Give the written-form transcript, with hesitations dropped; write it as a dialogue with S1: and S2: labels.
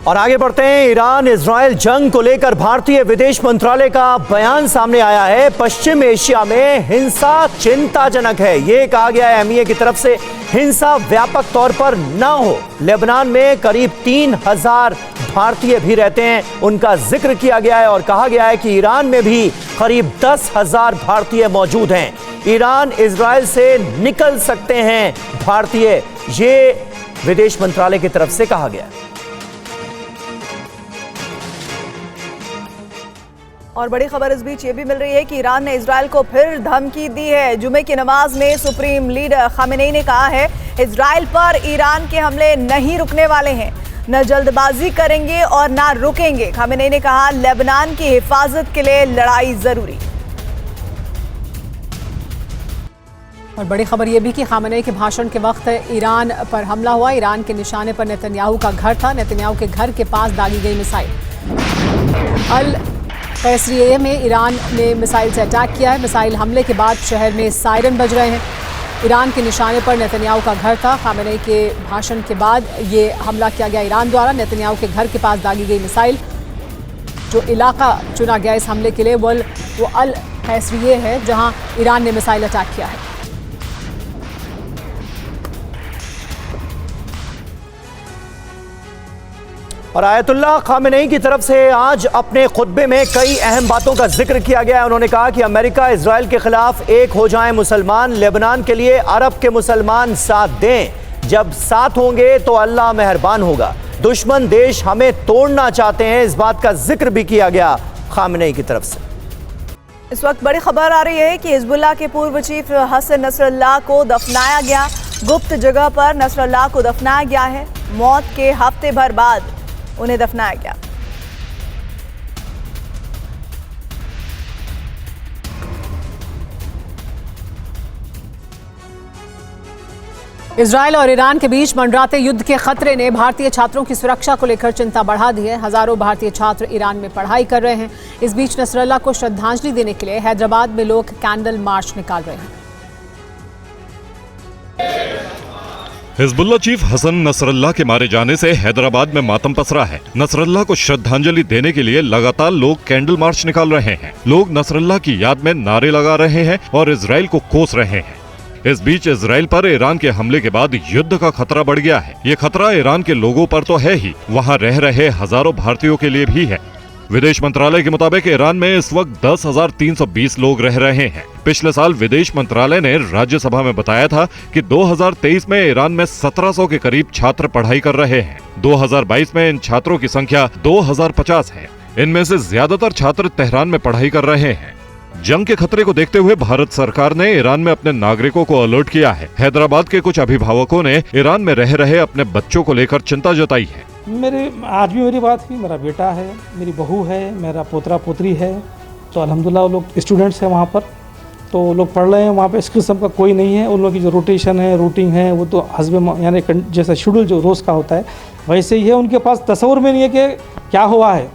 S1: और आगे बढ़ते हैं। ईरान इजराइल जंग को लेकर भारतीय विदेश मंत्रालय का बयान सामने आया है। पश्चिम एशिया में हिंसा चिंताजनक है, ये कहा गया है एमईए की तरफ से। हिंसा व्यापक तौर पर न हो। लेबनान में करीब 3000 भारतीय भी रहते हैं, उनका जिक्र किया गया है और कहा गया है कि ईरान में भी करीब 10,000 भारतीय मौजूद हैं। ईरान इजराइल से निकल सकते हैं भारतीय, ये विदेश मंत्रालय की तरफ से कहा गया है।
S2: और बड़ी खबर इस बीच ये भी मिल रही है कि ईरान ने इजराइल को फिर धमकी दी है। जुमे की नमाज में सुप्रीम लीडर खामेनेई ने कहा है, इजराइल पर ईरान के हमले नहीं रुकने वाले हैं, न जल्दबाजी करेंगे और न रुकेंगे। खामेनेई ने कहा, लेबनान की हिफाजत के लिए लड़ाई जरूरी।
S3: और बड़ी खबर यह भी कि खामेनेई के भाषण के वक्त ईरान पर हमला हुआ। ईरान के निशाने पर नेतन्याहू का घर था। नेतन्याहू के घर के पास दागी गई मिसाइल। अल कैसरिये में ईरान ने मिसाइल से अटैक किया है। मिसाइल हमले के बाद शहर में सायरन बज रहे हैं। ईरान के निशाने पर नेतन्याहू का घर था। खामेनेई के भाषण के बाद ये हमला किया गया ईरान द्वारा। नेतन्याहू के घर के पास दागी गई मिसाइल। जो इलाका चुना गया इस हमले के लिए वो अल कैसरिये है, जहां ईरान ने मिसाइल अटैक किया है।
S1: और आयतुल्लाह खामेनेई की तरफ से आज अपने खुतबे में कई अहम बातों का जिक्र किया गया है। उन्होंने कहा कि अमेरिका इजराइल के खिलाफ एक हो जाएं मुसलमान, लेबनान के लिए अरब के मुसलमान साथ दें। जब साथ होंगे तो अल्लाह मेहरबान होगा। दुश्मन देश हमें तोड़ना चाहते हैं, इस बात का जिक्र भी किया गया खामेनेई की तरफ से।
S2: इस वक्त बड़ी खबर आ रही है कि हिजबुल्लाह के पूर्व चीफ हसन नसरल्लाह को दफनाया गया। गुप्त जगह पर नसरल्लाह को दफनाया गया है। मौत के हफ्ते भर बाद उन्हें दफनाया गया।
S3: इजराइल और ईरान के बीच मंडराते युद्ध के खतरे ने भारतीय छात्रों की सुरक्षा को लेकर चिंता बढ़ा दी है। हजारों भारतीय छात्र ईरान में पढ़ाई कर रहे हैं। इस बीच नसरल्लाह को श्रद्धांजलि देने के लिए हैदराबाद में लोग कैंडल मार्च निकाल रहे हैं।
S4: हिजबुल्लाह चीफ हसन नसरल्लाह के मारे जाने से हैदराबाद में मातम पसरा है। नसरल्लाह को श्रद्धांजलि देने के लिए लगातार लोग कैंडल मार्च निकाल रहे हैं। लोग नसरल्लाह की याद में नारे लगा रहे हैं और इजराइल को कोस रहे हैं। इस बीच इजराइल पर ईरान के हमले के बाद युद्ध का खतरा बढ़ गया है। ये खतरा ईरान के लोगों पर तो है ही, वहाँ रह रहे हजारों भारतीयों के लिए भी है। विदेश मंत्रालय के मुताबिक ईरान में इस वक्त 10,320 लोग रह रहे हैं। पिछले साल विदेश मंत्रालय ने राज्यसभा में बताया था कि 2023 में ईरान में 1700 के करीब छात्र पढ़ाई कर रहे हैं। 2022 में इन छात्रों की संख्या 2050 है। इनमें से ज्यादातर छात्र तेहरान में पढ़ाई कर रहे हैं। जंग के खतरे को देखते हुए भारत सरकार ने ईरान में अपने नागरिकों को अलर्ट किया है। हैदराबाद के कुछ अभिभावकों ने ईरान में रह रहे अपने बच्चों को लेकर चिंता जताई है।
S5: आज भी मेरी बात हुई, मेरा बेटा है, मेरी बहू है, मेरा पोतरा पोतरी है, तो अल्हम्दुलिल्लाह वो लोग स्टूडेंट्स हैं वहाँ पर, तो वो लोग पढ़ रहे हैं। वहाँ पे इस किस्म का कोई नहीं है। उन लोगों की जो रोटेशन है, रूटिंग है, वो तो हस्ब यानी जैसा शेड्यूल जो रोज़ का होता है वैसे ही है। उनके पास तस्वुर में नहीं है कि क्या हुआ है।